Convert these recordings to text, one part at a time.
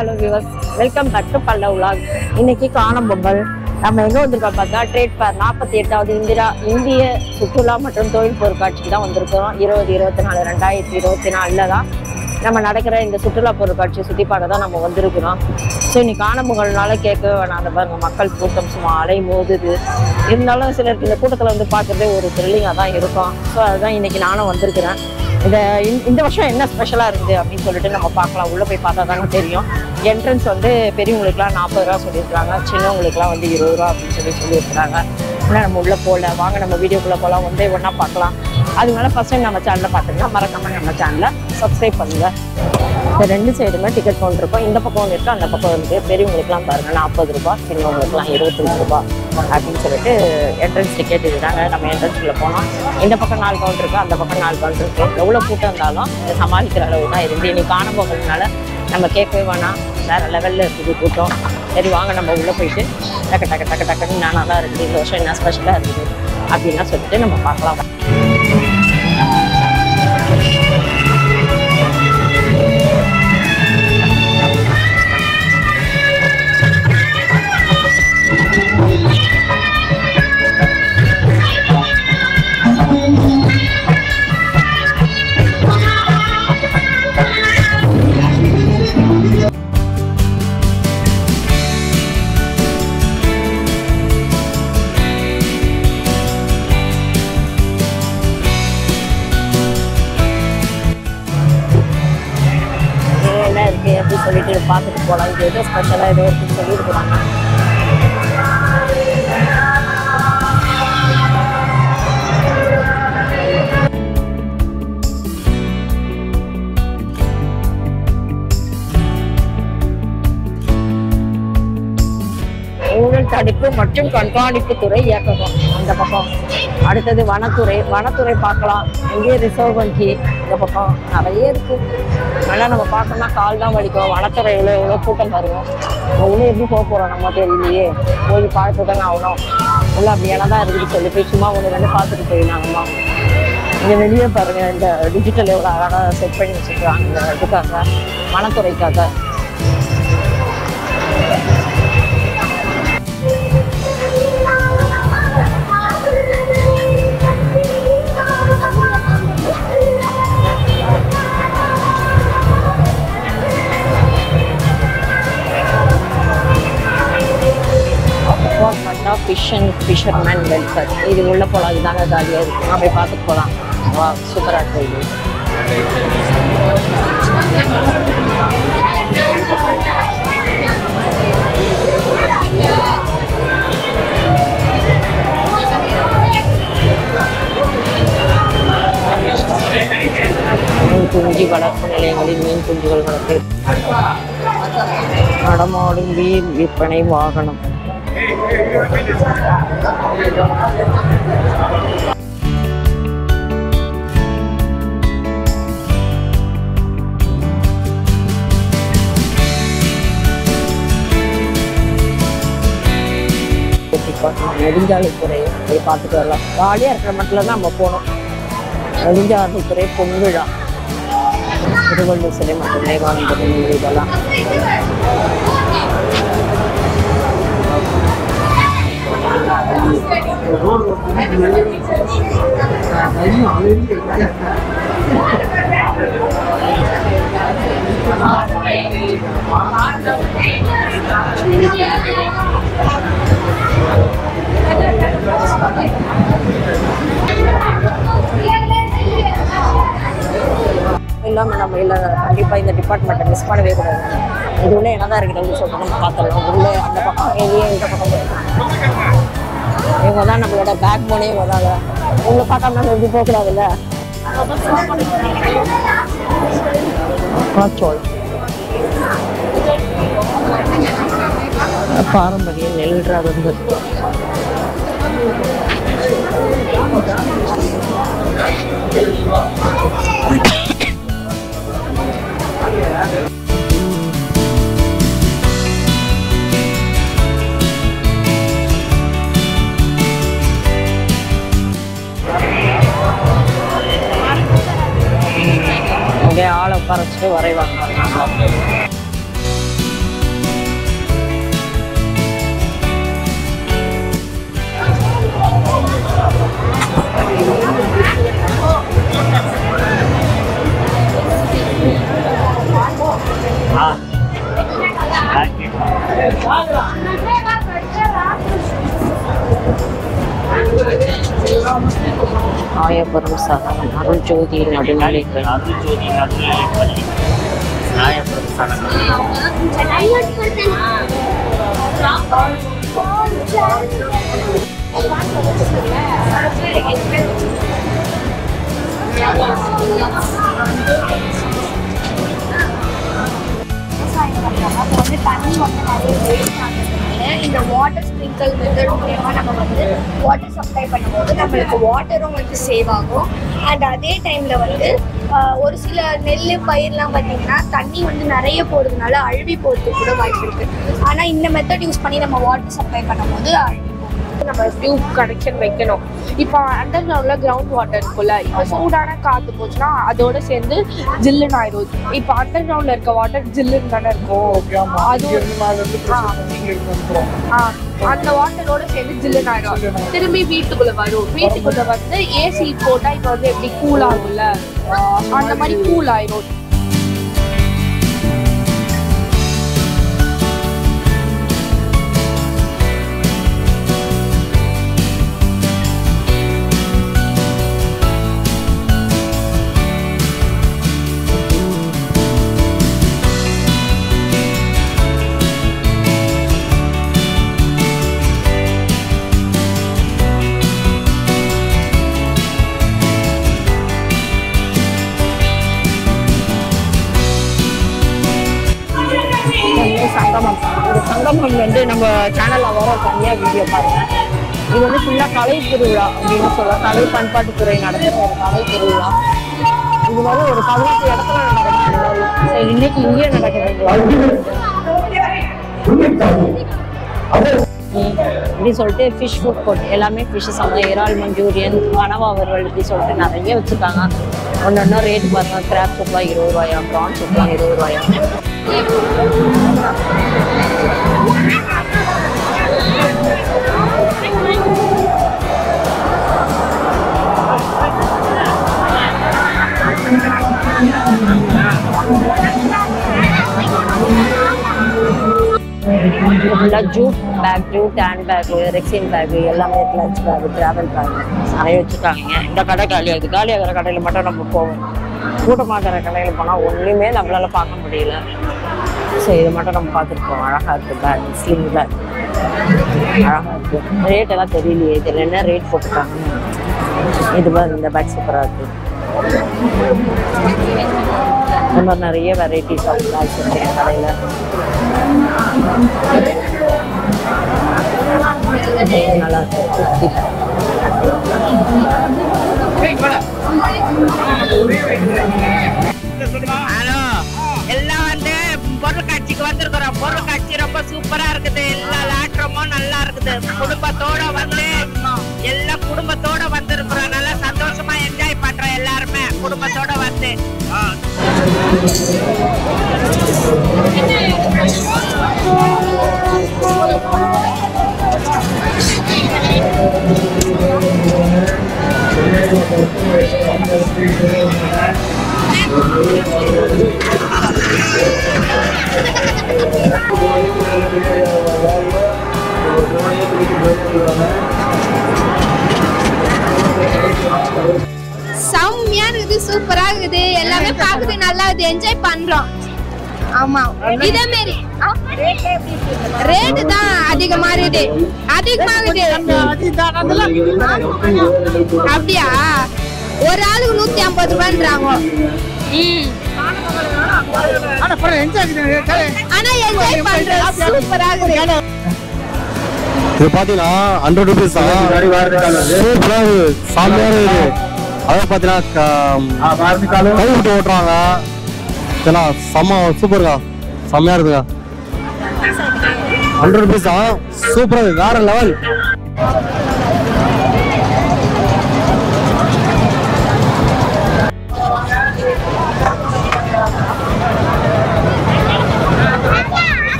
hello viewers, welcome back to Palla Vlog. இன்னைக்கு காணும் பொங்கல். நம்ம எங்க வந்திருக்கோம் பார்த்தா ட்ரேட் ஃபேர் 48வது இந்திய சுற்றுலா மற்றும் தொழில் பொருட்காட்சிக்கு தான் வந்திருக்கோம். 2024 தான் நம்ம நடக்கிற இந்த சுற்றுலா பொருட்காட்சி சுற்றி பார்க்க தான் நம்ம வந்திருக்கிறோம். ஸோ இன்னைக்கு காணும் பொங்கல்னால கேட்கவே வேணாம். அந்த பாருங்க மக்கள் கூட்டம் சும்மா அலை மோதுது. இருந்தாலும் சிலருக்கு இந்த கூட்டத்தில் வந்து பார்க்குறதே ஒரு த்ரில்லிங்காக தான் இருக்கும். ஸோ அதுதான் இன்னைக்கு நானும் வந்திருக்கிறேன். இந்த வருஷம் என்ன ஸ்பெஷலாக இருக்குது அப்படின்னு சொல்லிட்டு நம்ம பார்க்கலாம். உள்ளே போய் பார்த்தா தாங்க தெரியும். என்ட்ரன்ஸ் வந்து பெரியவங்களுக்குலாம் 40 ரூபா சொல்லியிருக்காங்க, சின்னவங்களுக்குலாம் வந்து 20 ரூபா அப்படின்னு சொல்லியிருக்கிறாங்க. ஆனால் நம்ம உள்ளே போகல. வாங்க நம்ம வீடியோக்குள்ளே போகலாம், ஒன்றே ஒன்றா பார்க்கலாம். அதனால ஃபஸ்ட் டைம் நம்ம சேனலில் பார்த்துக்கலாம், மறக்காமல் நம்ம சேனலை சப்ஸ்கிரைப் பண்ணுங்கள். இந்த 2 சைடுமே டிக்கெட் கவுண்டர் இருக்கும். இந்த பக்கம் ஒன்று இருக்குது, அந்த பக்கம் வந்து பெரியவங்களுக்குலாம் பாருங்கள் 40 ரூபா, சின்னவங்களுக்குலாம் 25 ரூபா அப்படின்னு சொல்லிட்டு என்ட்ரன்ஸ் டிக்கெட் இதுதாங்க. நம்ம என்ட்ரன்ஸ்குள்ளே போனோம். இந்த பக்கம் 4 கவுண்டர் இருக்குது, அந்த பக்கம் 4 கவுண்டர் இருக்குது. எவ்வளோ கூட்டம் இருந்தாலும் சமாளிக்கிற அளவு தான் இருந்து. இன்னைக்கு காணும் போகிறதுனால நம்ம கேட்கவே வேணாம், வேறு லெவலில் இருக்குது கூட்டம். சரி வாங்க நம்ம உள்ளே போயிட்டு டக்குன்னு நல்லா இருக்குது, இந்த வருஷம் என்ன ஸ்பெஷலாக இருக்குது அப்படின்லாம் சொல்லிட்டு நம்ம பார்க்கலாம். அப்படின்னு சொல்லிட்டு பார்த்துட்டு போகலாம். இது ஏதோ ஸ்பெஷலாக ஏதோ இருக்குன்னு சொல்லியிருக்கிறாங்க. ஊழல் தடுப்பு மற்றும் கண்காணிப்பு துறை இயக்ககம் அந்த பக்கம். அடுத்தது வனத்துறை பார்க்கலாம். இங்கே ரிசர்வ் வங்கி இந்த பக்கம் நிறைய இருக்கு. ஆனால் நம்ம பார்க்கணும்னா கால் தான் வலிக்கும். வனத்துறையில் எவ்வளோ கூட்டம் பாருங்க. உள்ளே எப்படி போக போகிறோம் நம்ம தெரியலையே. போய் பார்த்து தானே ஆகணும். உள்ள அப்படி இடம் தான் இருக்குது சொல்லி போய் சும்மா 1-2 பார்த்துட்டு போயிடலாங்கம்மா. இங்கே வெளியே பாருங்க, இந்த டிஜிட்டல் எவ்வளோ அழகாக செட் பண்ணி வச்சுருக்காங்க. இந்த இதுக்காக, வனத்துறைக்காக. ஃபிஷர்மேன் வெல்ஃபேர் இது உள்ள போகலாம். இதுதாங்க ஜாலியாக இருக்கும். நான் போய் பார்த்துட்டு போகலாம். வா, சூப்பராக இருக்கும் இது. மீன் குஞ்சு வளர்ப்பு நிலையங்களில் மீன் குஞ்சுகள் வளர்ப்பு. நடமாடும் மீன் விற்பனை வாகனம். நெடுஞ்சாலைத்துறை போய் பார்த்துட்டு வரலாம். ஜாலியாக இருக்கிற மட்டும் தான் நம்ம போகணும். நெடுஞ்சாலைத்துறை பொன்விழா, திருவள்ளுவர் சிலை மற்றும் விவேகானந்தர் இதெல்லாம். இல்லாமல் நம்ம இல்லை கண்டிப்பாக இந்த டிபார்ட்மெண்ட்டை மிஸ் பண்ணவே கூடாது. இது உள்ளே என்ன தான் இருக்குது அப்படின்னு சொல்லிட்டு நம்ம பார்த்துடலாம். உள்ளே அந்த பக்கம் வெளியே இந்த பக்கம் இவங்க தான் நம்மளோட பேக் போனே வராங்க. இவங்களை பார்த்தா நம்ம எப்படி போகக்கூடாதுல்ல. காச்சோளம் பாரம்பரிய நெல் ரகங்கள். ஆளை உட்கார வச்சுட்டு வரைவாங்க. சிதம்பரம் சரவணன் அருள் ஜோதி நடுநிலைப்பள்ளி. அருள் ஜோதி நடுநிலைப்பள்ளி நியாயப்பிரசாரம். தண்ணி வந்து நிறைய வேஸ்ட் ஆகுறதுனால இந்த வாட்டர் ஸ்ப்ரிங்கல் மெத்தட் மூலமா நம்ம வந்து வாட்டர் சப்ளை பண்ணும்போது நம்மளுக்கு வாட்டரும் வந்து சேவ் ஆகும். அண்ட் அதே டைம்ல வந்து ஒரு சில நெல் பயிர்லாம் பார்த்தீங்கன்னா தண்ணி வந்து நிறைய போடுறதுனால அழுவி போகிறதுக்கு கூட வாய்ப்பு இருக்கு. ஆனால் இந்த மெத்தட் யூஸ் பண்ணி நம்ம வாட்டர் சப்ளை பண்ணும்போது அழுவி நம்ம டியூப் கனெக்ஷன் வைக்கணும். இப்போ அண்டர் கிரவுண்ட்ல கிரவுண்ட் வாட்டர் இருக்குல்ல, இப்போ சூடான காற்று போச்சுன்னா அதோட சேர்ந்து ஜில்லுன்னு ஆயிடும். இப்போ அண்டர் கிரவுண்ட்ல இருக்க வாட்டர் ஜில்லுன்னு தானே இருக்கும். அது அந்த வாட்டரோட சேர்ந்து ஜில்லுன்னு ஆயிடும். திரும்பி வீட்டுக்குள்ள வரும். வீட்டுக்குள்ள வந்து ஏசி போட்டா இப்போ வந்து எப்படி கூல் ஆகும்ல, அந்த மாதிரி கூல் ஆயிடும். சங்கமம். இந்த சங்கமம் வந்து நம்ம சேனல்ல வர தனியா வீடியோ பாருங்க. இது வந்து ஃபுல்லா கலை திருவிழா அப்படின்னு சொல்லலாம். கலை பண்பாட்டுத்துறை நடத்துற ஒரு கலை திருவிழா. இது வந்து ஒரு 18 இடத்துல நடக்குது. இன்னைக்கு இங்கே நடக்குதுங்களா இப்படி சொல்லிட்டு ஃபிஷ் ஃபுட் கோர்ட் எல்லாமே ஃபிஷ் சமையல், இறால் மஞ்சூரியன், கனவா வறுவல் இப்படி சொல்லிட்டு நிறைய வச்சுருக்காங்க. ஒன்று ரேட் பாருங்க. கிராப் சூப்லாம் 20 ரூபாயா, ப்ரான் சூப்லாம் 20 ரூபாயா. Jute bag, jute hand bag, rexine bag எல்லாமே, லஞ்ச் பேக்கு, ட்ராவல் பேக் நிறைய வச்சுருக்காங்க. இந்த கடை காலியாகுது. காலியாகிற கடையில் மட்டும் நம்ம போவோம். கூட்டமாகிற கடையில் போனால் ஒன்றுமே நம்மளால பார்க்க முடியல. ஸோ இதை மட்டும் நம்ம பார்த்துருக்கோம். அழகாக இருக்குது பேக், ஸ்லிம் பேக் அழகாக இருக்குது. ரேட் எல்லாம் தெரியலையே, இதில் என்ன ரேட் போட்டுருக்காங்க. இது மாதிரி இந்த பேக் சூப்பராக இருக்குது. இந்த மாதிரி நிறைய வெரைட்டிஸ் ஆஃப் பேக்ஸ் இருக்கு என் கடையில். நல்லா இருக்கு. ஹலோ, எல்லாம் வந்து பொருள் காட்சிக்கு வந்திருக்கிறோம். பொருள் காட்சி ரொம்ப சூப்பரா இருக்குது. எல்லா லாட்டமும் நல்லா இருக்குது. குடும்பத்தோட வந்து எல்லாம் குடும்பத்தோட வந்திருக்கிறோம். நல்லா சந்தோஷமா என்ஜாய் பண்றோம். எல்லாருமே குடும்பத்தோட வந்து செம்மையா இருக்குது, சூப்பரா இருக்குது. எல்லாமே பார்க்குது, நல்லா இருக்குது, என்ஜாய் பண்றோம். ஆமா, இதே மாதிரி ரேட்டு தான் அதிகமாகுது. அப்படியா? ஒரு ஆளுக்கு 150 ரூபான்றாங்க. ஆனா என்ஜாய் பண்றோம், சூப்பரா இருக்குது. இது பாத்தீங்கன்னா 100 ரூபீஸ் தான். சாமியா இருக்குது. அதை பாத்தீங்கன்னா கை விட்டு ஓட்டுறாங்க. இதெல்லாம் செம்ம சூப்பர்க்கா, செம்மையா இருக்குக்கா. 100 ரூபீஸ் தான். சூப்பரா இருக்கு, வேற லெவல்.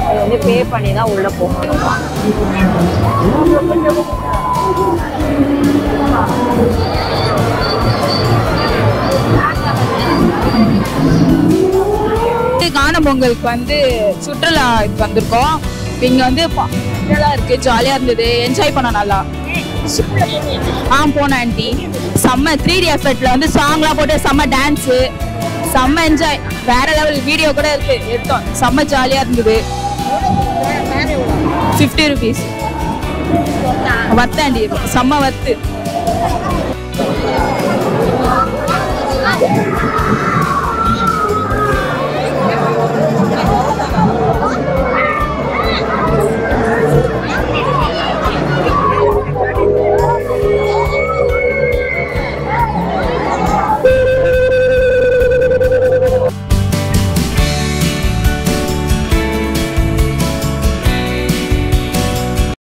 அது வந்து பே பண்ணி தான் உள்ள போகணும். காணும் பொங்கலுக்கு வந்து சுற்றுலா வந்திருக்கோம். இங்க வந்து நல்லா இருக்கு, ஜாலியா இருந்தது, என்ஜாய் பண்ண நல்லா. போனேன் ஆண்டி. செம்ம 3D எஃபெக்ட்ல வந்து சாங்லாம் போட்டு செம்ம டான்ஸு, செம்ம என்ஜாய், வேற லெவல். வீடியோ கூட இருக்கு, எடுத்தோம். செம்ம ஜாலியா இருந்தது. 50 rupees. வர்த்து ஆண்டி, செம்ம வர்த்து.